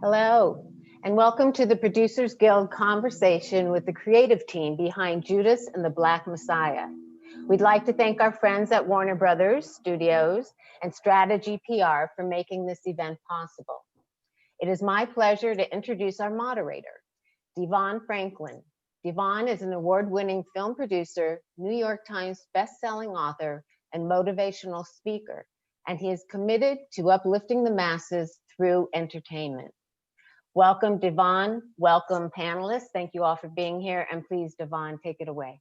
Hello, and welcome to the Producers Guild conversation with the creative team behind Judas and the Black Messiah. We'd like to thank our friends at Warner Brothers Studios and Strategy PR for making this event possible. It is my pleasure to introduce our moderator, DeVon Franklin. DeVon is an award-winning film producer, New York Times best-selling author, and motivational speaker, and he is committed to uplifting the masses through entertainment. Welcome, DeVon. Welcome, panelists. Thank you all for being here. And please, DeVon, take it away.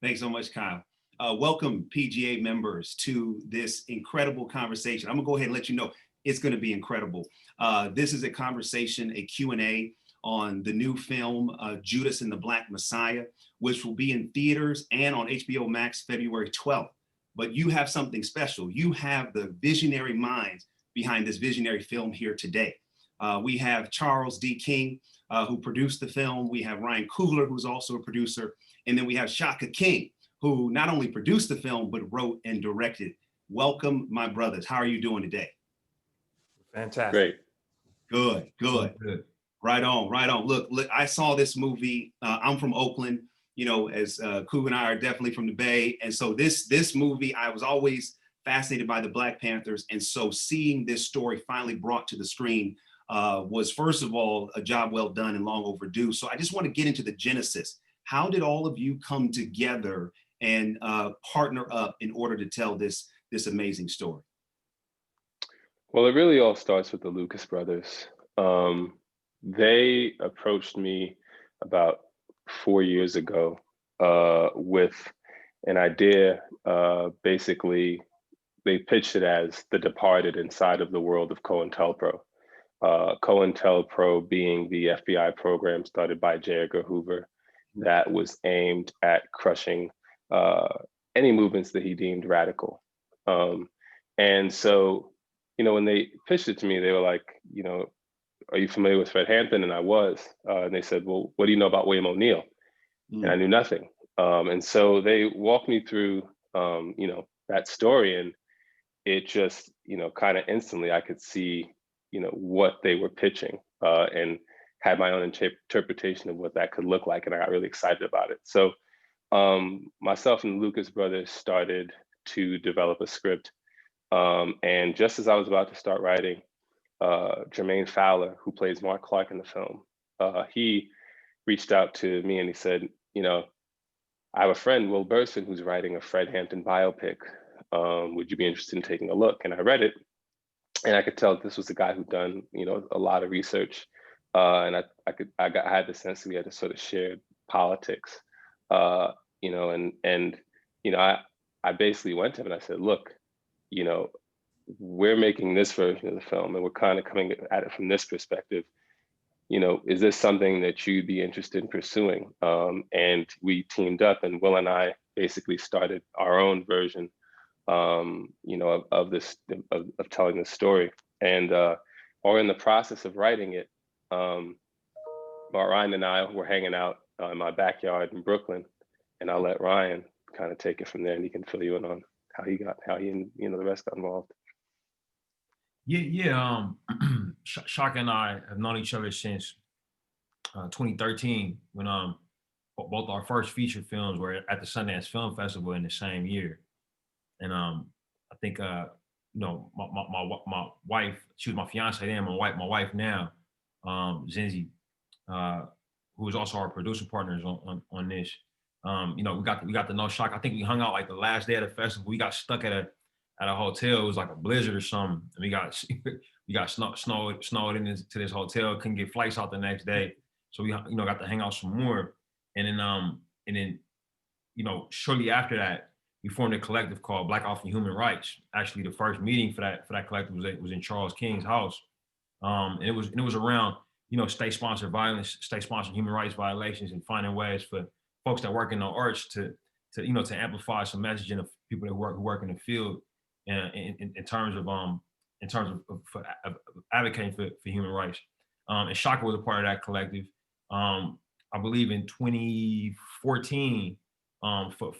Thanks so much, Kyle. Welcome, p.g.a. members, to this incredible conversation. I'm gonna go ahead and let you know it's gonna be incredible. This is a conversation, a Q&A on the new film, Judas and the Black Messiah, which will be in theaters and on HBO Max February 12th. But you have something special. You have the visionary minds behind this visionary film here today. We have Charles D. King, who produced the film. We have Ryan Coogler, who's also a producer. And then we have Shaka King, who not only produced the film, but wrote and directed. Welcome, my brothers. How are you doing today? Fantastic. Great. Good, good. Good. Right on, right on. Look, I saw this movie. I'm from Oakland, you know, as Coog and I are definitely from the Bay. And so this movie, I was always fascinated by the Black Panthers. And so seeing this story finally brought to the screen was, first of all, a job well done and long overdue. So I just want to get into the genesis. How did all of you come together and partner up in order to tell this amazing story? Well, it really all starts with the Lucas brothers. They approached me about 4 years ago with an idea. Basically, they pitched it as The Departed inside of the world of COINTELPRO. COINTELPRO being the FBI program started by J. Edgar Hoover that was aimed at crushing any movements that he deemed radical. And so, you know, when they pitched it to me, they were like, you know, are you familiar with Fred Hampton? And I was. And they said, well, what do you know about William O'Neill? And I knew nothing. And so they walked me through, you know, that story, and it just, you know, kind of instantly I could see, you know, what they were pitching and had my own interpretation of what that could look like. And I got really excited about it. So myself and the Lucas brothers started to develop a script. And just as I was about to start writing, Jermaine Fowler, who plays Mark Clark in the film, he reached out to me and he said, you know, I have a friend, Will Burson, who's writing a Fred Hampton biopic. Would you be interested in taking a look? And I read it. And I could tell this was a guy who'd done, you know, a lot of research, and I had the sense that we had a sort of shared politics, you know, and you know, I basically went to him and I said, look, you know, we're making this version of the film, and we're kind of coming at it from this perspective. You know, is this something that you'd be interested in pursuing? And we teamed up, and Will and I basically started our own version, you know, of telling this story. And or in the process of writing it, Ryan and I were hanging out in my backyard in Brooklyn, and I'll let Ryan kind of take it from there, and he can fill you in on how he and, you know, the rest got involved. Yeah. Shaka and I have known each other since 2013, when both our first feature films were at the Sundance Film Festival in the same year. And I think you know, my wife, she was my fiance then, my wife now, Zinzi, who is also our producer partners on this. You know, we got to know Shaka. I think we hung out like the last day of the festival. We got stuck at a hotel. It was like a blizzard or something. And we got snowed into this hotel. Couldn't get flights out the next day. So we, you know, got to hang out some more. And then you know, shortly after that, we formed a collective called Black Office Human Rights. Actually, the first meeting for that collective was in Charles King's house. And it was around, you know, state-sponsored violence, state-sponsored human rights violations, and finding ways for folks that work in the arts to you know, to amplify some messaging of people that who work in the field, in terms of advocating for human rights. And Shaka was a part of that collective. I believe in 2014, for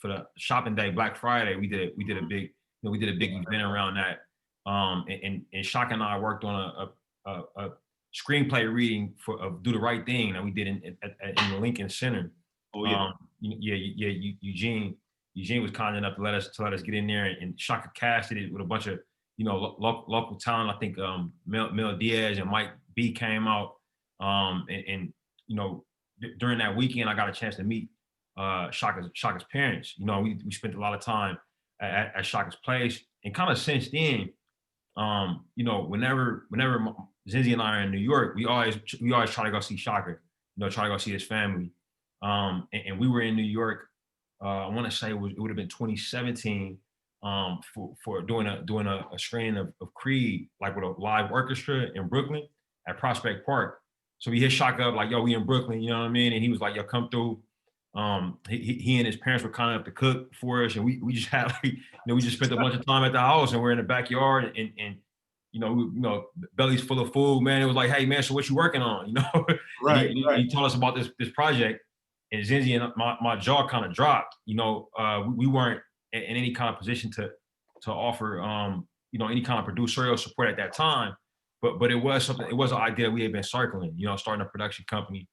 the shopping day, Black Friday, we did a big event around that. And Shaka and I worked on a screenplay reading of Do the Right Thing that we did in the Lincoln Center. Oh yeah. Eugene was kind enough to let us get in there, and Shaka casted it with a bunch of local talent. I think Mel Diaz and Mike B came out, and during that weekend I got a chance to meet Shaka's parents. We spent a lot of time at Shaka's place, and kind of since then, whenever Zinzi and I are in New York, we always try to go see Shaka, try to go see his family. And we were in New York. I want to say it would have been 2017 for doing a screening of Creed, like with a live orchestra in Brooklyn at Prospect Park. So we hit Shaka up like, yo, we in Brooklyn, you know what I mean? And he was like, yo, come through. He and his parents were kind enough to cook for us, and we just had we just spent a bunch of time at the house, and we're in the backyard, and belly's full of food, man. It was like, hey man, so what you working on? Right. He told us about this project, and Zinzi and my jaw kind of dropped. We weren't in any kind of position to offer any kind of producerial support at that time, but it was something. It was an idea we had been circling. Starting a production company.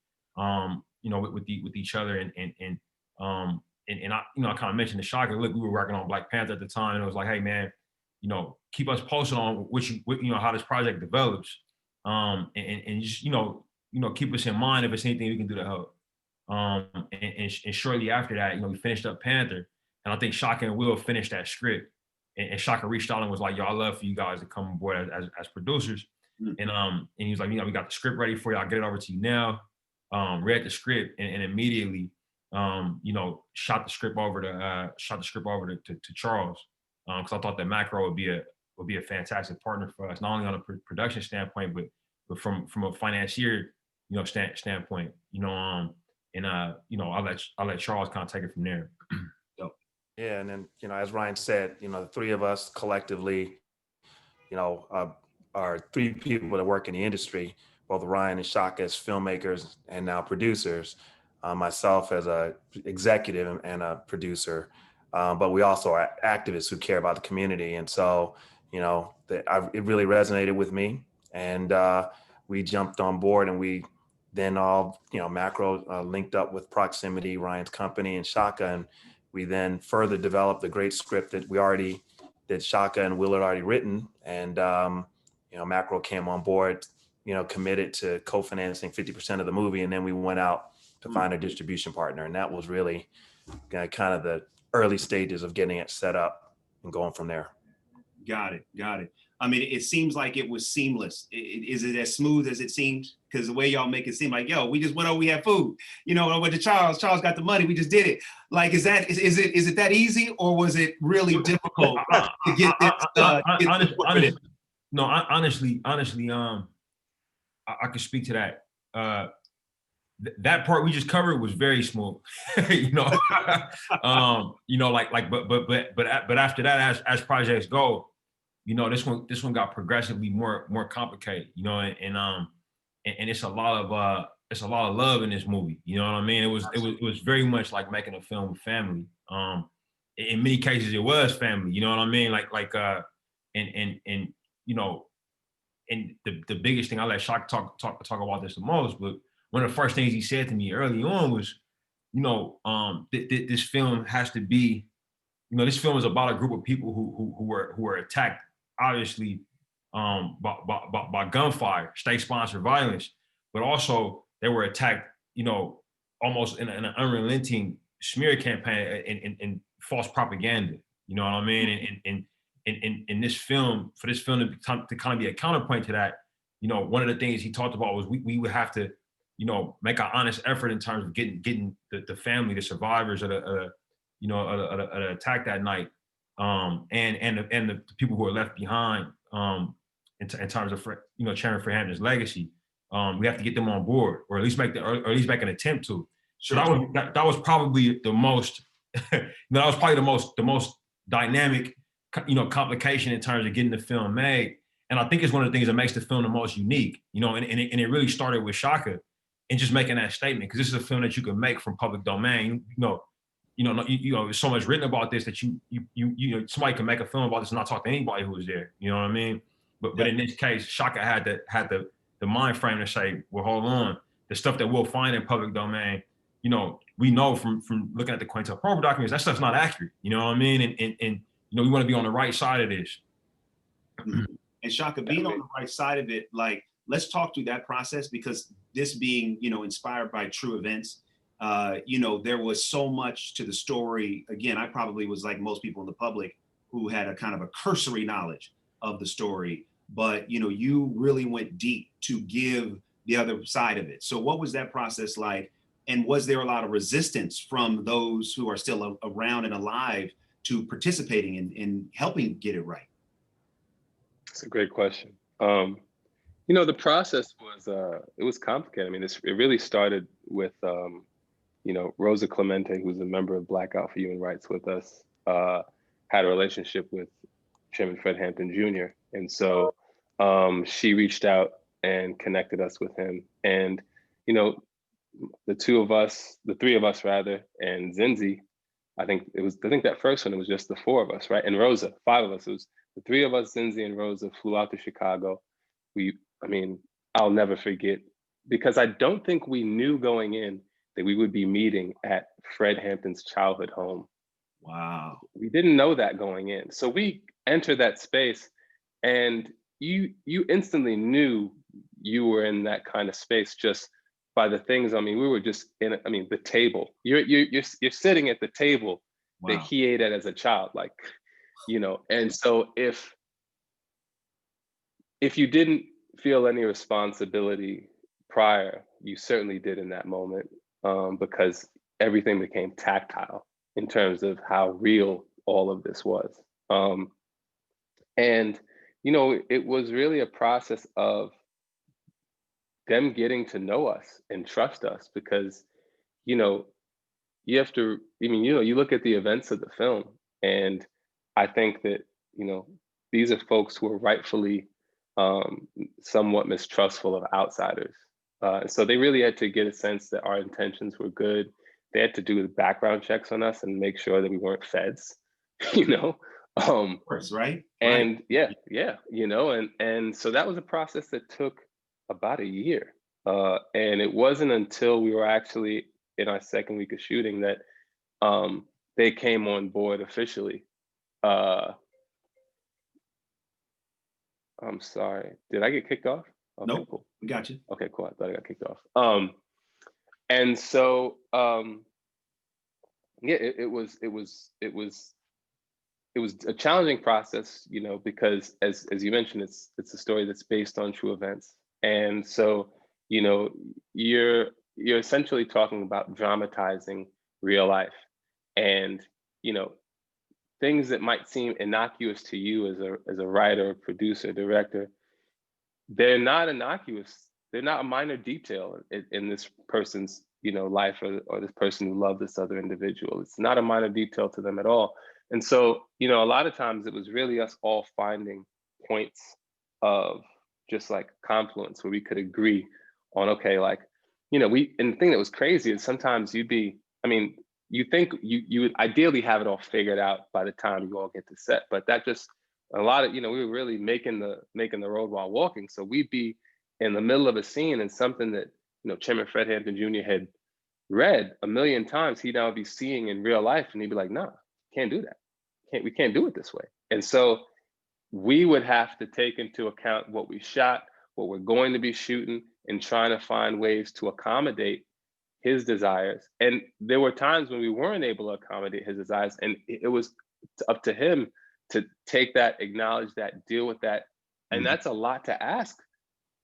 With each other, and I kind of mentioned to Shaka, look, we were working on Black Panther at the time, and it was like, hey man, keep us posted on how this project develops, and just keep us in mind if it's anything we can do to help. And shortly after that, we finished up Panther, and I think Shaka and Will finished that script, and Shaka reached out and was like, yo, I'd love for you guys to come on board as producers, and he was like, we got the script ready for you, I'll get it over to you now. Read the script and immediately, shot the script over to Charles, because I thought that Macro would be a fantastic partner for us, not only on a production standpoint, but from a financier, standpoint, I'll let Charles kind of take it from there. Yeah, and then as Ryan said, the three of us collectively, are three people that work in the industry. Both Ryan and Shaka as filmmakers and now producers, myself as a executive and a producer, but we also are activists who care about the community. And so, it really resonated with me, and we jumped on board, and we then all, Macro linked up with Proximity, Ryan's company, and Shaka, and we then further developed the great script that Shaka and Will had already written, and Macro came on board, committed to co-financing 50% of the movie. And then we went out to find a distribution partner. And that was really kind of the early stages of getting it set up and going from there. Got it. I mean, it seems like it was seamless. Is it as smooth as it seemed? Because the way y'all make it seem like, yo, we just went over, we had food. I went to Charles got the money, we just did it. Like, is it that easy, or was it really difficult to get this? Honestly, I could speak to that. That part we just covered was very smooth, but after that, as projects go, this one got progressively more complicated, and it's a lot of love in this movie. You know what I mean? It was very much like making a film with family. In many cases, it was family. You know what I mean? And the biggest thing, I let Shaka talk about this the most, but one of the first things he said to me early on was, this film has to be, this film is about a group of people who were attacked, obviously, by gunfire, state-sponsored violence, but also they were attacked, almost in an unrelenting smear campaign and false propaganda. You know what I mean? And in this film, for this film to kind of be a counterpoint to that, one of the things he talked about was we would have to, make an honest effort in terms of getting the family, the survivors of the attack that night, and the people who are left behind, in terms of Chairman Fred Hampton's legacy. We have to get them on board, or at least make an attempt to. So that was probably the most, the most dynamic, complication in terms of getting the film made. And I think it's one of the things that makes the film the most unique, and it really started with Shaka and just making that statement, because this is a film that you can make from public domain. There's so much written about this that you somebody can make a film about this and not talk to anybody who was there. You know what I mean? But in this case, Shaka had the mind frame to say, well, hold on, the stuff that we'll find in public domain, we know from looking at the COINTELPRO documents, that stuff's not accurate. You know what I mean? And we want to be on the right side of this. And Shaka, being on the right side of it, like, let's talk through that process, because this being, inspired by true events, there was so much to the story. Again, I probably was like most people in the public who had a kind of a cursory knowledge of the story, but, you really went deep to give the other side of it. So what was that process like? And was there a lot of resistance from those who are still around and alive to participating in helping get it right? That's a great question. The process was complicated. I mean, it really started with, Rosa Clemente, who's a member of Black Out for Human Rights with us, had a relationship with Chairman Fred Hampton Jr. And so she reached out and connected us with him. And, the three of us rather, and Zinzi, I think that first one, it was just the four of us, right? And Rosa, five of us. It was the three of us, Zinzi and Rosa, flew out to Chicago. I'll never forget, because I don't think we knew going in that we would be meeting at Fred Hampton's childhood home. Wow. We didn't know that going in. So we entered that space, and you instantly knew you were in that kind of space just by the things. We were just in, the table. You're sitting at the table that he ate at as a child, like, and so if you didn't feel any responsibility prior, you certainly did in that moment, because everything became tactile in terms of how real all of this was. And, it was really a process of them getting to know us and trust us, because, you have to, you look at the events of the film, and I think that, these are folks who are rightfully somewhat mistrustful of outsiders. So they really had to get a sense that our intentions were good. They had to do the background checks on us and make sure that we weren't feds, Of course, right? And and so that was a process that took about a year. And it wasn't until we were actually in our second week of shooting that they came on board officially. I'm sorry, did I get kicked off? Okay, nope. Cool. We got you. Okay, cool. I thought I got kicked off. And so it was a challenging process, because as you mentioned, it's a story that's based on true events. And so, you're essentially talking about dramatizing real life, and, things that might seem innocuous to you as a writer, producer, director, they're not innocuous. They're not a minor detail in this person's, life, or this person who loved this other individual. It's not a minor detail to them at all. And so, a lot of times it was really us all finding points of just like confluence where we could agree on, okay, like, and the thing that was crazy is sometimes you think you would ideally have it all figured out by the time you all get to set, but that just a lot of, we were really making the road while walking. So we'd be in the middle of a scene, and something that, Chairman Fred Hampton Jr. had read a million times, he'd now be seeing in real life, and he'd be like, nah, can't do that. We can't do it this way. And so we would have to take into account what we shot, what we're going to be shooting, and trying to find ways to accommodate his desires. And there were times when we weren't able to accommodate his desires, and it was up to him to take that, acknowledge that, deal with that. And that's a lot to ask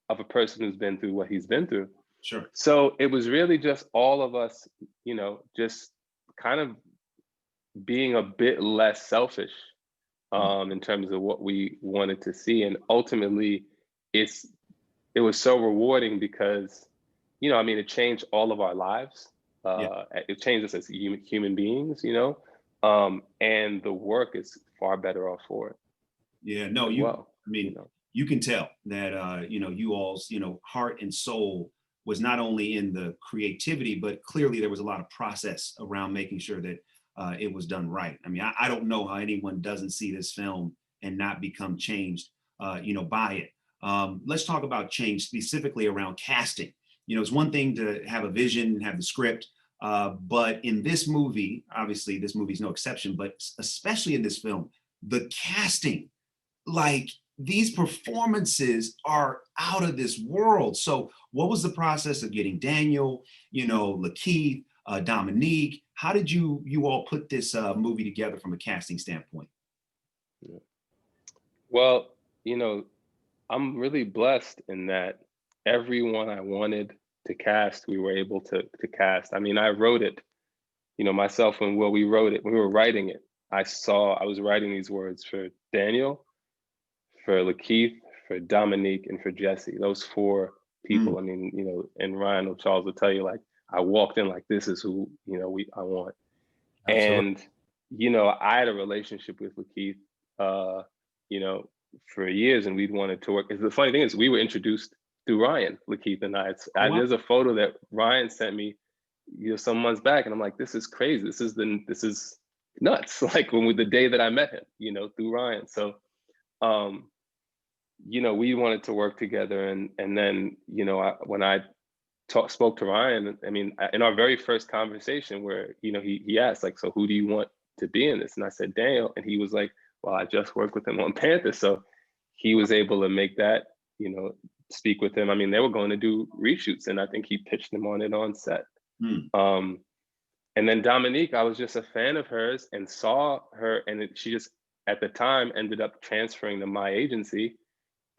of a person who's been through what he's been through. Sure. So it was really just all of us, just kind of being a bit less selfish in terms of what we wanted to see. And ultimately, it was so rewarding because, it changed all of our lives. It changed us as human beings, and the work is far better off for it. Yeah, no, you can tell that, you all's, heart and soul was not only in the creativity, but clearly there was a lot of process around making sure that it was done right. I don't know how anyone doesn't see this film and not become changed by it. Let's talk about change specifically around casting. It's one thing to have a vision and have the script, but in this movie, obviously this movie is no exception, but especially in this film, the casting, like these performances are out of this world. So what was the process of getting Daniel, Lakeith, Dominique? How did you all put this movie together from a casting standpoint? Well, I'm really blessed in that everyone I wanted to cast, we were able to cast. I mean, I wrote it, myself and Will, we wrote it. When we were writing it, I was writing these words for Daniel, for Lakeith, for Dominique, and for Jesse. Those 4 people. I mean, and Ryan or Charles will tell you, like, I walked in like, this is who, I want. Absolutely. And, I had a relationship with Lakeith, for years, and we'd wanted to work. The funny thing is, we were introduced through Ryan, Lakeith and I. There's a photo that Ryan sent me, some months back, and I'm like, this is crazy. This is nuts. Like the day that I met him, through Ryan. So, we wanted to work together, and then, when I spoke to Ryan, I mean, in our very first conversation, where he asked, like, so who do you want to be in this? And I said Daniel, and he was like, well, I just worked with him on Panther, so he was able to make that, speak with him. I mean, they were going to do reshoots, and I think he pitched them on it on set. And then Dominique, I was just a fan of hers and saw her, and she just at the time ended up transferring to my agency,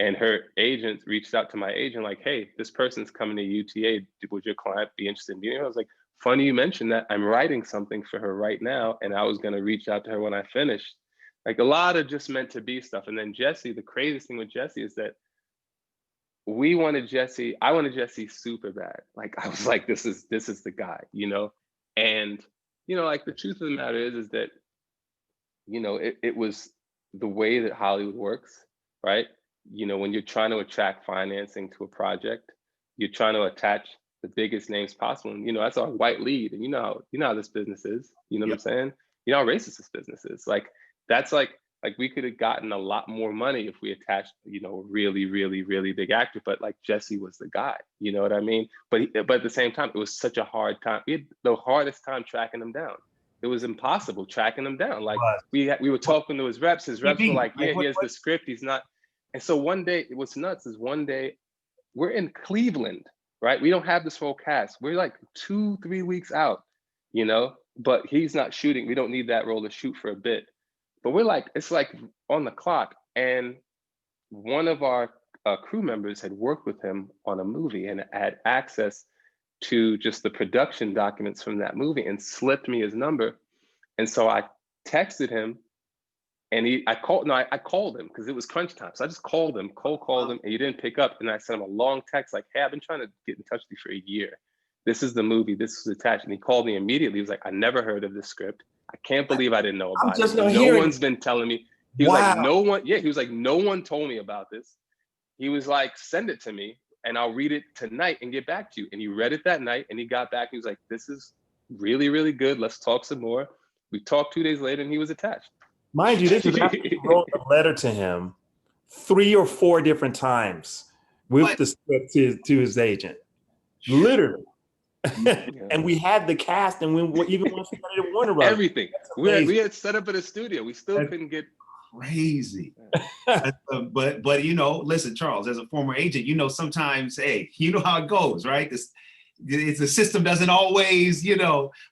and her agent reached out to my agent like, hey, this person's coming to UTA. Would your client be interested in meeting her? I was like, funny you mentioned that. I'm writing something for her right now, and I was going to reach out to her when I finished. Like, a lot of just meant to be stuff. And then Jesse, the craziest thing with Jesse is that I wanted Jesse super bad. Like, I was like, this is the guy, And, like, the truth of the matter is that, it was the way that Hollywood works, right? When you're trying to attract financing to a project, you're trying to attach the biggest names possible. And, that's our white lead. And you know how this business is, what I'm saying? You know how racist this business is. Like, that's like we could have gotten a lot more money if we attached, a really, really, really big actor, but like Jesse was the guy, you know what I mean? But at the same time, it was such a hard time. We had the hardest time tracking him down. It was impossible tracking him down. Like, we were talking to his reps were like, yeah, he has the script, he's not. And so one day, what's nuts is one day we're in Cleveland, right? We don't have this full cast. We're like 2-3 weeks out, but he's not shooting. We don't need that role to shoot for a bit. But it's like on the clock. And one of our crew members had worked with him on a movie and had access to just the production documents from that movie and slipped me his number. And so I texted him, and I called him because it was crunch time. So I just called him, called him, and he didn't pick up. And I sent him a long text like, hey, I've been trying to get in touch with you for a year. This is the movie, this was attached. And he called me immediately. He was like, I never heard of this script. I can't believe I didn't know about it. No one's been telling me. He was like, he was like, no one told me about this. He was like, send it to me and I'll read it tonight and get back to you. And he read it that night and he got back. He was like, this is really, really good. Let's talk some more. We talked 2 days later and he was attached. Mind you, this is after you wrote a letter to him 3 or 4 different times with the script to his agent. Literally. And we had the cast, and even once we got it at Warner Brothers. Everything. We had set up at a studio. We still couldn't get crazy. But listen, Charles, as a former agent, sometimes, hey, you know how it goes, right? The system doesn't always,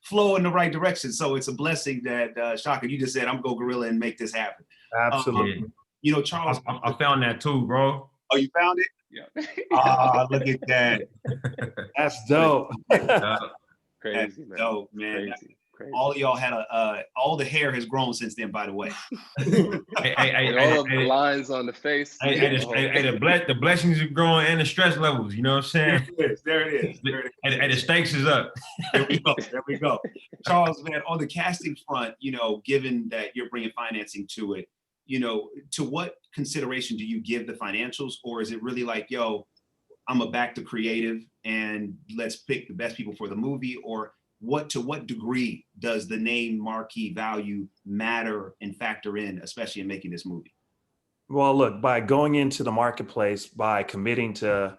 flow in the right direction. So it's a blessing that Shaka, you just said, I'm gonna go guerrilla and make this happen. Absolutely. Charles, I found that too, bro. Oh, you found it? Yeah. Look at that. That's dope. Crazy, man. Dope, man. Crazy. All of y'all had all the hair has grown since then, by the way. All of the lines on the face. The blessings are growing and the stress levels, you know what I'm saying? There it is. And the stakes is up. There we go. Charles, man, on the casting front, given that you're bringing financing to it, to what consideration do you give the financials? Or is it really like, yo, I'm a back to creative and let's pick the best people for the movie? Or to what degree does the name marquee value matter and factor in, especially in making this movie? Well, look, by going into the marketplace, by committing to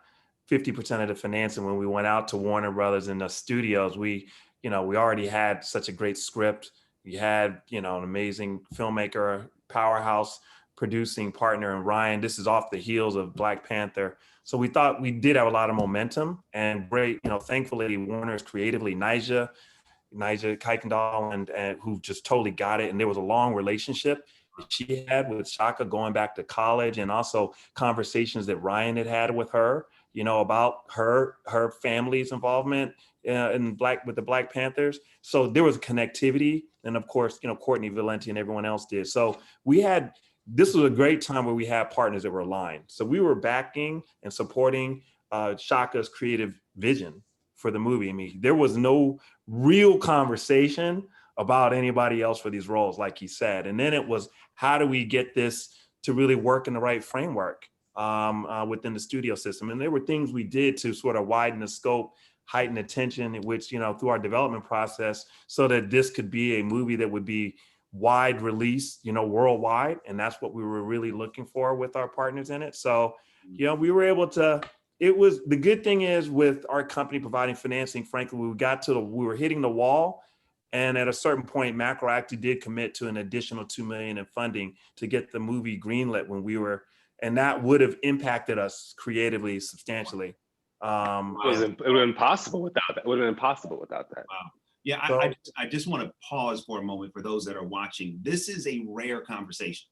50% of the financing when we went out to Warner Brothers and the studios, we already had such a great script. We had, an amazing filmmaker, powerhouse producing partner in Ryan. This is off the heels of Black Panther. So we thought we did have a lot of momentum and great, thankfully Warner's creatively, Nija Kuykendall and who just totally got it. And there was a long relationship that she had with Shaka going back to college, and also conversations that Ryan had with her, about her family's involvement with the Black Panthers. So there was a connectivity, and of course, Courtney Valenti and everyone else did. So this was a great time where we had partners that were aligned. So we were backing and supporting Shaka's creative vision for the movie. I mean, there was no real conversation about anybody else for these roles, like he said. And then it was, how do we get this to really work in the right framework within the studio system? And there were things we did to sort of widen the scope, heighten the tension, which, through our development process, so that this could be a movie that would be wide release, worldwide. And that's what we were really looking for with our partners in it. So, we were able to, the good thing is with our company providing financing, frankly, we were hitting the wall. And at a certain point, Macro actually did commit to an additional $2 million in funding to get the movie greenlit and that would have impacted us creatively substantially. It would have been impossible without that. It would have been impossible without that. Wow. Yeah, I just want to pause for a moment for those that are watching. This is a rare conversation.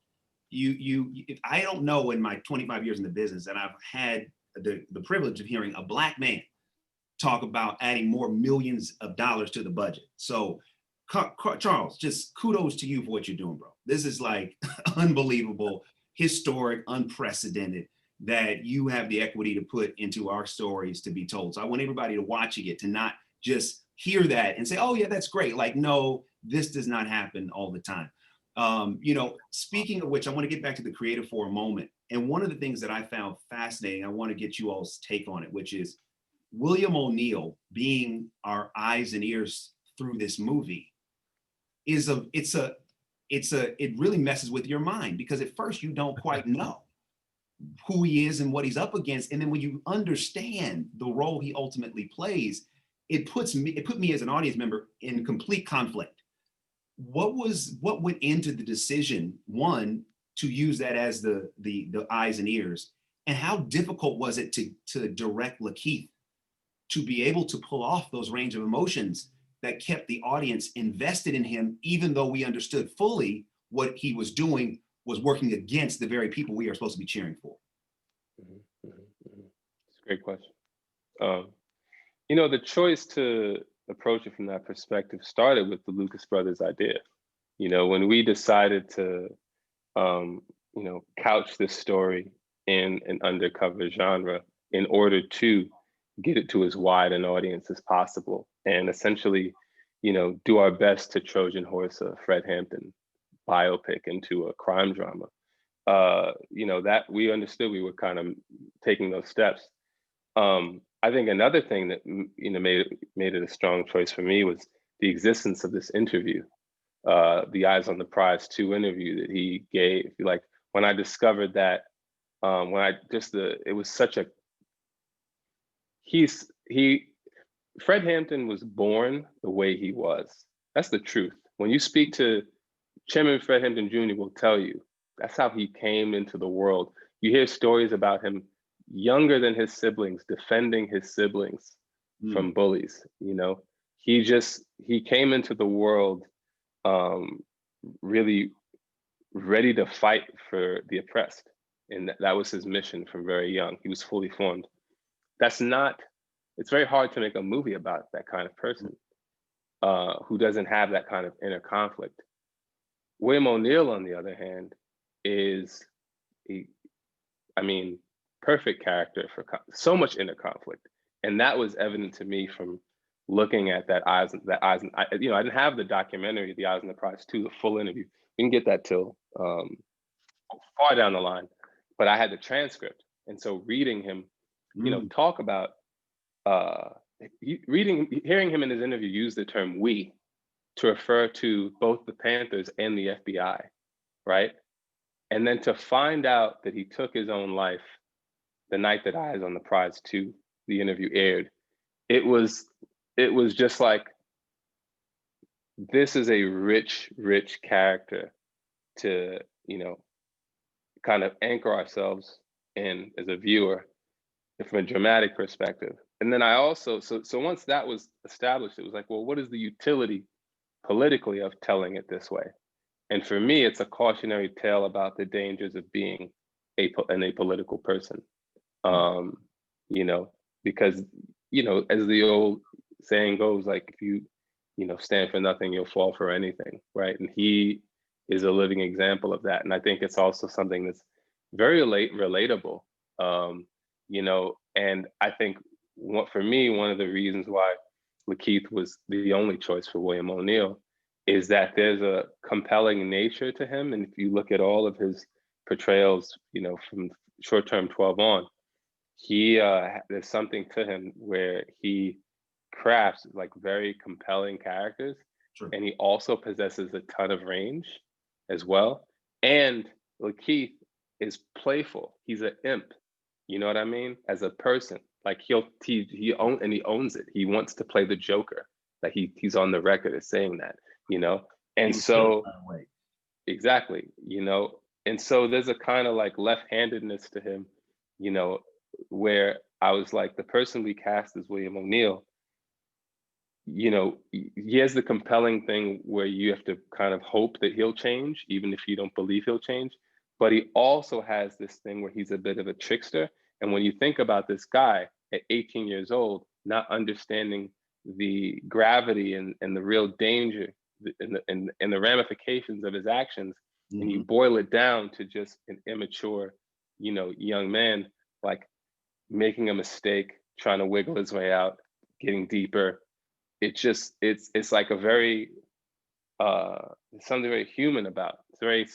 I don't know, in my 25 years in the business, that I've had the privilege of hearing a Black man talk about adding more millions of dollars to the budget. So Charles, just kudos to you for what you're doing, bro. This is like unbelievable, historic, unprecedented, that you have the equity to put into our stories to be told. So I want everybody to watching it to not just hear that and say, oh yeah, that's great. Like, no, this does not happen all the time. Speaking of which, I want to get back to the creative for a moment. And one of the things that I found fascinating, I want to get you all's take on it, which is William O'Neill being our eyes and ears through this movie it really messes with your mind, because at first you don't quite know who he is and what he's up against. And then when you understand the role he ultimately plays, it put me as an audience member in complete conflict. What went into the decision, one, to use that as the eyes and ears, and how difficult was it to direct Lakeith to be able to pull off those range of emotions that kept the audience invested in him, even though we understood fully what he was doing was working against the very people we are supposed to be cheering for? It's a great question. The choice to approach it from that perspective started with the Lucas brothers idea. When we decided to, couch this story in an undercover genre in order to get it to as wide an audience as possible, and essentially, do our best to Trojan horse a Fred Hampton biopic into a crime drama. That we understood we were kind of taking those steps. I think another thing that made it a strong choice for me was the existence of this interview, the Eyes on the Prize 2 interview that he gave. Like, when I discovered that, it was such a Fred Hampton was born the way he was. That's the truth. When you speak to Chairman Fred Hampton Jr. will tell you that's how he came into the world. You hear stories about him younger than his siblings, defending his siblings from bullies. He came into the world really ready to fight for the oppressed. And that was his mission from very young. He was fully formed. It's very hard to make a movie about that kind of person who doesn't have that kind of inner conflict. William O'Neill, on the other hand, is perfect character for so much inner conflict. And that was evident to me from looking at I didn't have the documentary, The Eyes on the Prize 2, the full interview. We can get that till far down the line, but I had the transcript. And so reading him, talk about, hearing him in his interview use the term "we" to refer to both the Panthers and the FBI, right? And then to find out that he took his own life the night that Eyes on the Prize 2, the interview aired, it was just like, this is a rich, rich character to, kind of anchor ourselves in as a viewer from a dramatic perspective. And then I also, so once that was established, it was like, well, what is the utility politically of telling it this way? And for me, it's a cautionary tale about the dangers of being an apolitical person. Because, as the old saying goes, like, if you stand for nothing, you'll fall for anything, right? And he is a living example of that. And I think it's also something that's very relatable, and I think for me, one of the reasons why Lakeith was the only choice for William O'Neill is that there's a compelling nature to him. And if you look at all of his portrayals, from Short Term 12 on, there's something to him where he crafts like very compelling characters. Sure. And he also possesses a ton of range as well. And Lakeith is playful. He's an imp. You know what I mean? As a person, like he owns it. He wants to play the Joker. Like he's on the record as saying that, And so, exactly, And so there's a kind of like left-handedness to him, where I was like, the person we cast as William O'Neill, he has the compelling thing where you have to kind of hope that he'll change, even if you don't believe he'll change. But he also has this thing where he's a bit of a trickster. And when you think about this guy at 18 years old, not understanding the gravity and the real danger and the ramifications of his actions, mm-hmm. and you boil it down to just an immature, young man, like making a mistake, trying to wiggle his way out, getting deeper. It's like a very, something very human about. It's very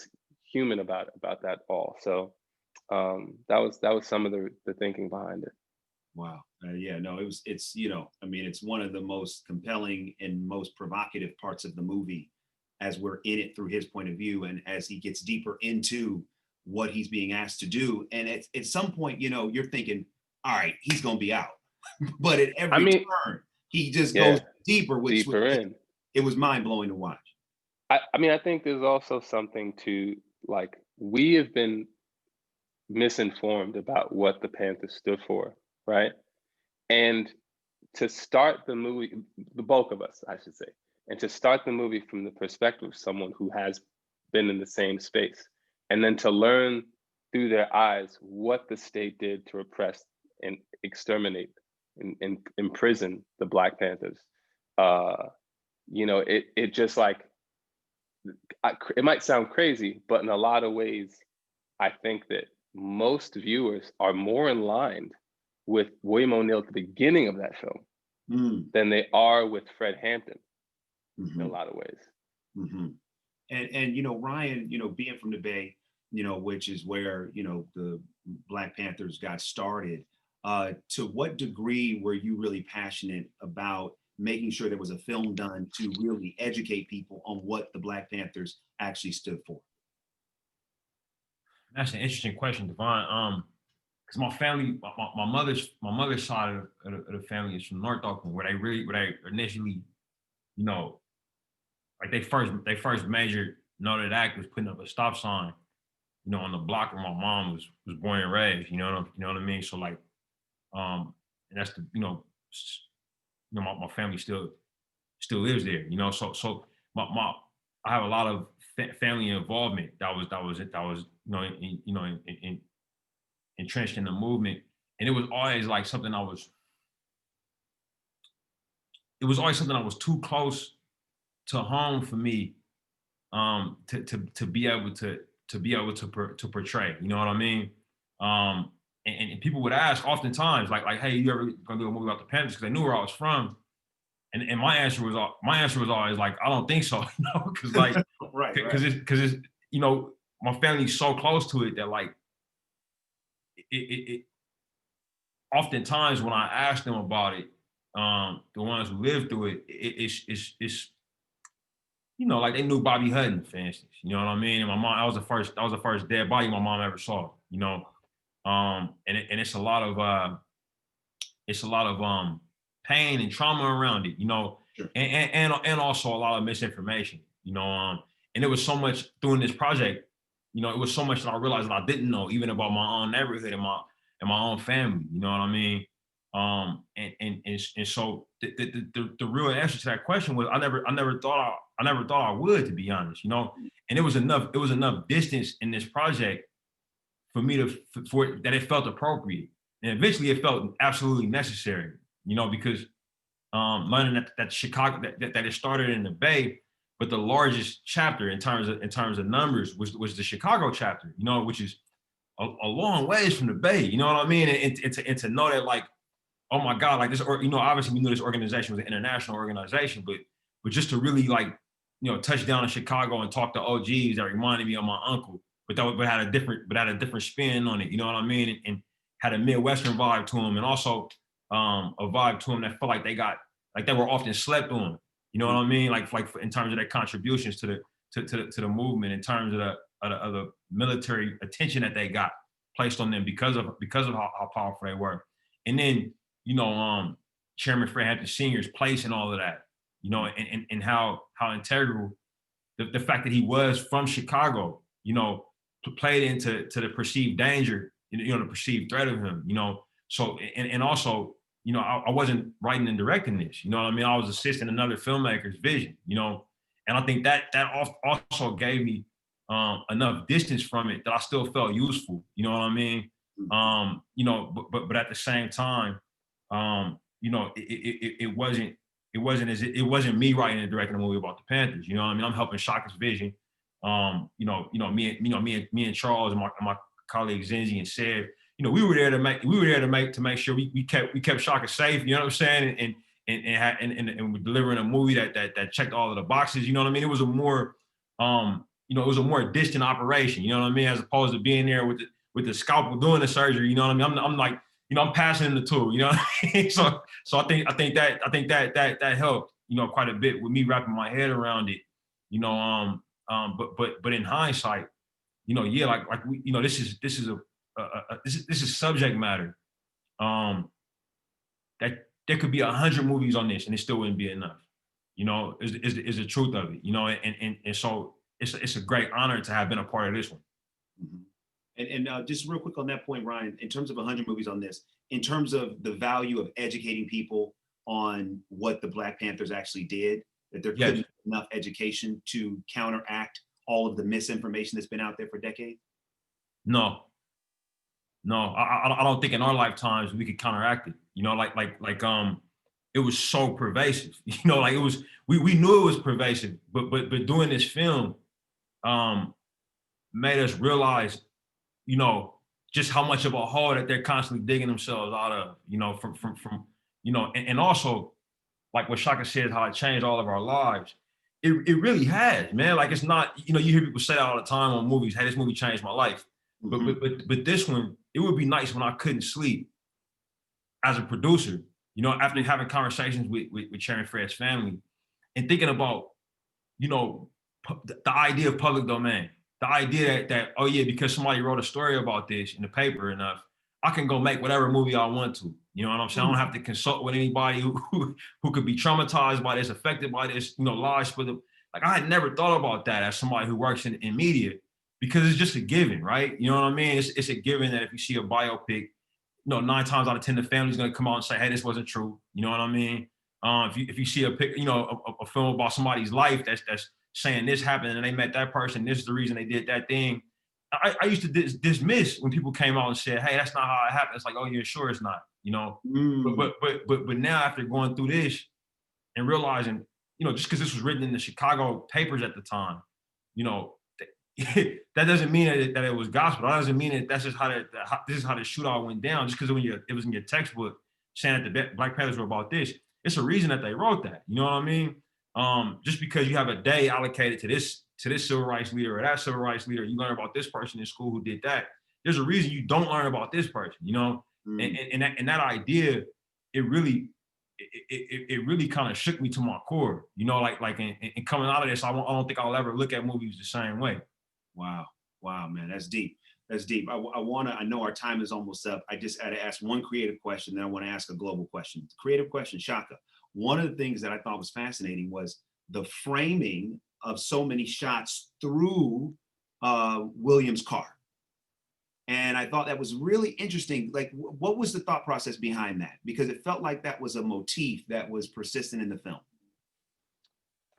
human about that all. So that was some of the thinking behind it. Wow. It's one of the most compelling and most provocative parts of the movie as we're in it through his point of view and as he gets deeper into what he's being asked to do. And at some point, you're thinking, all right, he's going to be out. But at every turn, he just goes deeper, in. It was mind blowing to watch. I think there's also something to, like, we have been misinformed about what the Panthers stood for, right? And to start the movie, the bulk of us, I should say, and to start the movie from the perspective of someone who has been in the same space, and then to learn through their eyes what the state did to repress and exterminate and imprison the Black Panthers. It just like, it might sound crazy, but in a lot of ways, I think that most viewers are more in line with William O'Neill at the beginning of that film than they are with Fred Hampton, in a lot of ways. Mm-hmm. And Ryan, being from the Bay, which is where, the Black Panthers got started, to what degree were you really passionate about making sure there was a film done to really educate people on what the Black Panthers actually stood for? That's an interesting question, DeVon. Because my family, my mother's side of the family is from North Oakland, where they initially, like they first measured Notre Act was putting up a stop sign, on the block where my mom was born and raised. You know what I mean? So like, and that's the my family still lives there. So my I have a lot of family involvement that was entrenched in the movement, and it was always like something I was too close to home for me to be able to portray. You know what I mean? And people would ask oftentimes like, hey, you ever gonna do a movie about the Panthers? Because they knew where I was from. And my answer was always like, I don't think so, because like, because it's my family's so close to it that like, it oftentimes when I ask them about it, the ones who lived through it, it's you know, like they knew Bobby Hutton, for instance. You know what I mean? And my mom, that was the first dead body my mom ever saw. You know, and it's a lot of pain and trauma around it. You know, Sure. and also a lot of misinformation. You know, and there was so much doing this project. You know, it was so much that I realized that I didn't know, even about my own neighborhood and my own family. You know what I mean? And so the real answer to that question was I never thought I would, to be honest. You know, and it was enough distance in this project for me for that it felt appropriate, and eventually it felt absolutely necessary. You know, because learning that Chicago that it started in the Bay, but the largest chapter in terms of numbers was the Chicago chapter. You know, which is a long ways from the Bay. You know what I mean? And to know that, like, oh my God, like this, or, you know, obviously we knew this organization was an international organization, but just to really, like, you know, touch down in Chicago and talk to OGs that reminded me of my uncle, but had a different spin on it. You know what I mean? And had a Midwestern vibe to them, and also a vibe to them that felt like they were often slept on. You know what I mean? Like in terms of their contributions to the movement, in terms of the military attention that they got placed on them because of how powerful they were. And then, you know, Chairman Fred Hampton Sr.'s place in all of that, you know, and how integral the fact that he was from Chicago, you know, played into the perceived danger, you know, the perceived threat of him, you know. So, and also, you know, I wasn't writing and directing this, you know what I mean? I was assisting another filmmaker's vision, you know, and I think that also gave me enough distance from it that I still felt useful, you know what I mean? You know, but at the same time, you know, it wasn't me writing and directing a movie about the Panthers. You know what I mean? I'm helping Shaka's vision. Me and Charles and my colleagues Zenzi and Sev, you know, we were there to make sure we kept Shaka safe. You know what I'm saying? And we're delivering a movie that checked all of the boxes. You know what I mean? It was a more you know, it was a more distant operation. You know what I mean? As opposed to being there with the scalpel doing the surgery. You know what I mean? I'm like, you know, I'm passing him the tool. You know what I mean? So I think that helped, you know, quite a bit with me wrapping my head around it. You know, but in hindsight, you know, yeah, like we, you know, this is subject matter that there could be 100 movies on this and it still wouldn't be enough. You know, is the truth of it. You know, and so it's a great honor to have been a part of this one. Mm-hmm. And just real quick on that point, Ryan, in terms of 100 movies on this, in terms of the value of educating people on what the Black Panthers actually did, that there couldn't be enough education to counteract all of the misinformation that's been out there for decades? No, I don't think in our lifetimes we could counteract it. You know, like it was so pervasive. You know, like it was, we knew it was pervasive, but doing this film made us realize, you know, just how much of a hole that they're constantly digging themselves out of, you know, from you know, and also, like what Shaka said, how it changed all of our lives. It really has, man. Like, it's not, you know, you hear people say that all the time on movies, hey, this movie changed my life. Mm-hmm. But this one, it would be nice when I couldn't sleep as a producer, you know, after having conversations with Chairman Fred's family and thinking about, you know, the idea of public domain, the idea that, oh yeah, because somebody wrote a story about this in the paper enough, I can go make whatever movie I want to. You know what I'm saying? I don't have to consult with anybody who could be traumatized by this, affected by this, you know, lies for the, like, I had never thought about that as somebody who works in media, because it's just a given, right? You know what I mean? It's a given that if you see a biopic, you know, 9 times out of 10, the family's gonna come out and say, hey, this wasn't true. You know what I mean? If you see a film about somebody's life that's saying this happened and they met that person, this is the reason they did that thing. I used to dismiss when people came out and said, hey, that's not how it happened. It's like, oh, you're sure it's not, you know? But now after going through this and realizing, you know, just because this was written in the Chicago papers at the time, you know, that doesn't mean that it was gospel. That doesn't mean that that's just this is how the shootout went down. Just because it was in your textbook saying that the Black Panthers were about this, it's a reason that they wrote that. You know what I mean? Just because you have a day allocated to this civil rights leader or that civil rights leader, you learn about this person in school who did that. There's a reason you don't learn about this person, you know? And that idea, it it really kind of shook me to my core. You know, like in coming out of this, I don't think I'll ever look at movies the same way. Wow. Wow, man, that's deep. That's deep. I know our time is almost up. I just had to ask one creative question, then I want to ask a global question. Creative question, Shaka. One of the things that I thought was fascinating was the framing of so many shots through William's car. And I thought that was really interesting. Like, what was the thought process behind that? Because it felt like that was a motif that was persistent in the film.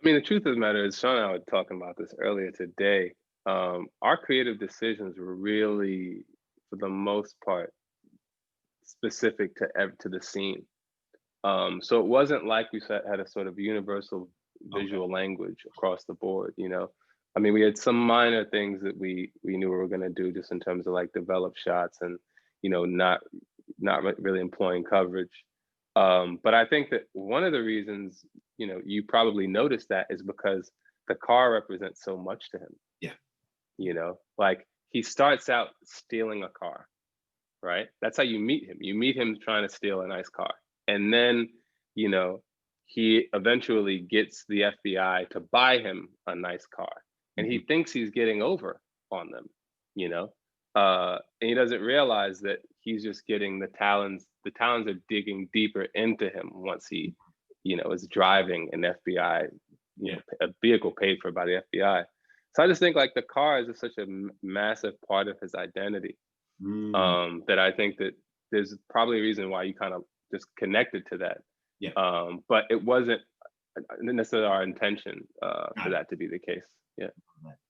I mean, the truth of the matter is, Sean and I were talking about this earlier today. Our creative decisions were really, for the most part, specific to the scene. So it wasn't like we had a sort of universal visual language across the board, you know. I mean, we had some minor things that we knew we were going to do just in terms of like develop shots and, you know, not really employing coverage. But I think that one of the reasons, you know, you probably noticed that is because the car represents so much to him. Yeah. You know, like he starts out stealing a car, right? That's how you meet him. You meet him trying to steal a nice car. And then, you know, he eventually gets the FBI to buy him a nice car. And he thinks he's getting over on them, you know? And he doesn't realize that he's just getting the talons are digging deeper into him once he, you know, is driving an FBI, you know, a vehicle paid for by the FBI. So I just think like the car is just such a massive part of his identity, that I think that there's probably a reason why you kind of just connected to that. Yeah. But it wasn't necessarily our intention for that to be the case. Yeah.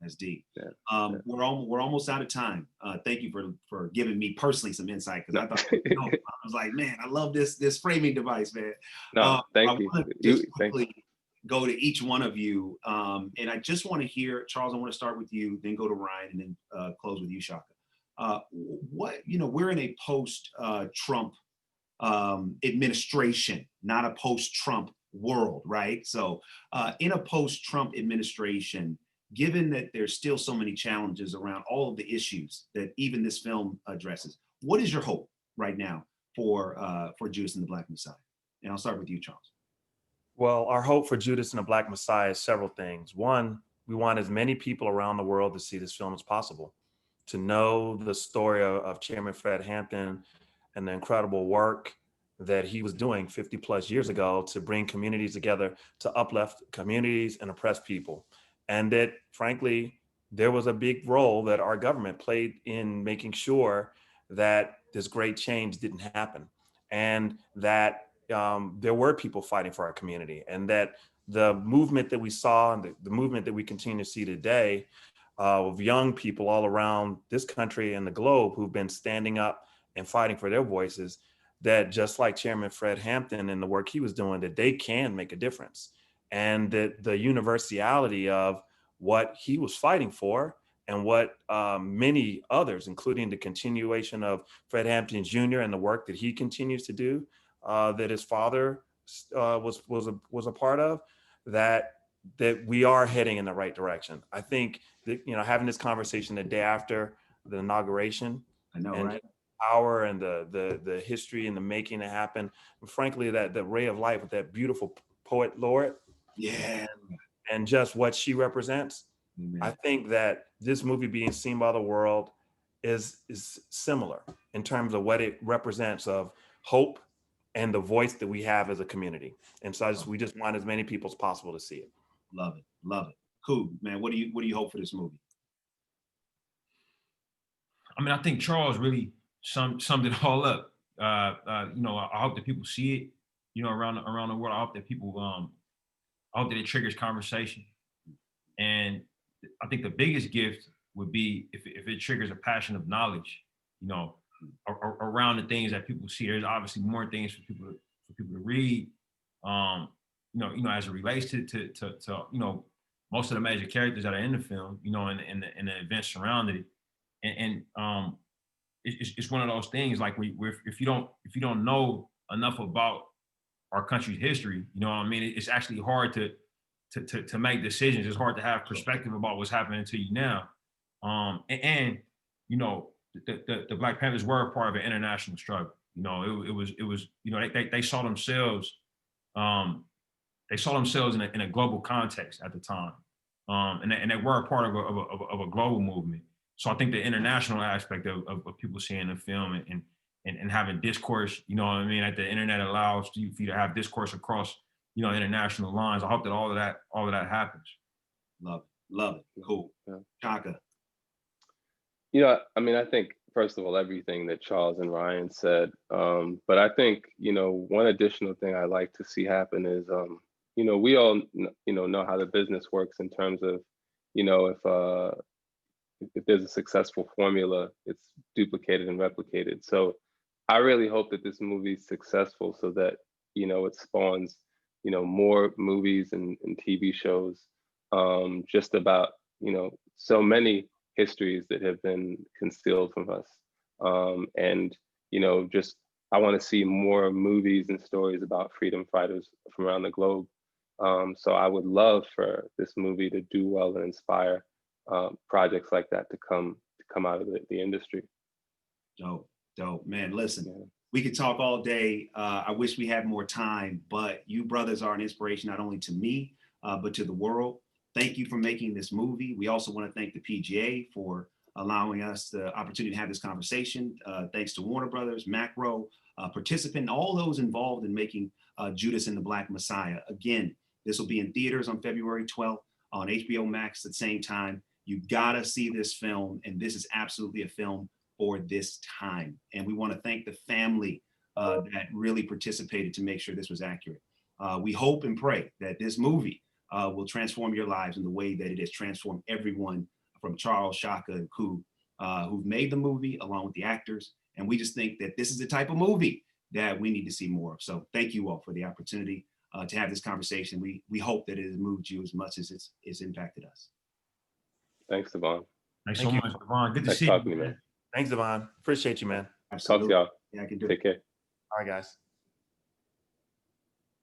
That's deep. Yeah. We're almost out of time. Thank you for giving me personally some insight, because I thought, I was like, man, I love this framing device, man. No, thank you. Just quickly go to each one of you, and I just want to hear, Charles, I want to start with you, then go to Ryan, and then close with you, Shaka. We're in a post-Trump administration, not a post-Trump world, right? So in a post-Trump administration, given that there's still so many challenges around all of the issues that even this film addresses, what is your hope right now for Judas and the Black Messiah? And I'll start with you, Charles. Well, our hope for Judas and the Black Messiah is several things. One, we want as many people around the world to see this film as possible, to know the story of Chairman Fred Hampton and the incredible work that he was doing 50 plus years ago to bring communities together, to uplift communities and oppress people. And that, frankly, there was a big role that our government played in making sure that this great change didn't happen, and that there were people fighting for our community, and that the movement that we saw and the movement that we continue to see today of young people all around this country and the globe who've been standing up and fighting for their voices, that just like Chairman Fred Hampton and the work he was doing, that they can make a difference. And that the universality of what he was fighting for and what many others, including the continuation of Fred Hampton Jr. and the work that he continues to do, that his father was a part of, that we are heading in the right direction. I think that, you know, having this conversation the day after the inauguration, I know, and right? Power and the history and the making it happen, and frankly, that the ray of light with that beautiful poet laureate, and just what she represents. I think that this movie being seen by the world is similar in terms of what it represents of hope and the voice that we have as a community. And so we just want as many people as possible to see it. Love it, love it. Cool, man. What do you hope for this movie? I mean, I think Charles really summed it all up. I hope that people see it, you know, around the world. I hope that people, I hope that it triggers conversation. And I think the biggest gift would be if it triggers a passion of knowledge, you know, around the things that people see. There's obviously more things for people to read, as it relates to you know, most of the major characters that are in the film, you know, and the events surrounding it. And it's one of those things like if you don't know enough about our country's history, you know what I mean? It's actually hard to make decisions. It's hard to have perspective about what's happening to you now. And you know, the Black Panthers were a part of an international struggle. You know, it was you know, they saw themselves they saw themselves in a global context at the time, and they were a part of a global movement. So I think the international aspect of people seeing the film and having discourse, you know what I mean, that the internet allows you for you to have discourse across, you know, international lines. I hope that all of that happens. Love it. Cool. Yeah. Shaka. You know, I mean, I think first of all, everything that Charles and Ryan said, but I think, you know, one additional thing I like to see happen is, you know, we all, you know how the business works in terms of, you know, if there's a successful formula, it's duplicated and replicated. So I really hope that this movie is successful so that, you know, it spawns, you know, more movies and TV shows, just about, you know, so many histories that have been concealed from us. And, you know, just, I want to see more movies and stories about freedom fighters from around the globe. So I would love for this movie to do well and inspire projects like that to come out of the industry. Dope, man. Listen, Yeah. we could talk all day. I wish we had more time, but you brothers are an inspiration not only to me, but to the world. Thank you for making this movie. We also want to thank the p.g.a. for allowing us the opportunity to have this conversation. Thanks to Warner Brothers, Macro, participant, all those involved in making Judas and the Black Messiah. Again, this will be in theaters on February 12th, on HBO Max at the same time. You gotta see this film, and this is absolutely a film for this time. And we want to thank the family that really participated to make sure this was accurate. We hope and pray that this movie will transform your lives in the way that it has transformed everyone from Charles, Shaka, and Koo, who've made the movie along with the actors. And we just think that this is the type of movie that we need to see more of. So thank you all for the opportunity to have this conversation. We hope that it has moved you as much as it's impacted us. Thanks, DeVon. Thanks so much, DeVon. Good to Nice see talking you, to you, man. Thanks, DeVon. Appreciate you, man. Talk to Absolutely. y'all. Yeah, I can do it. Take care. All right, guys.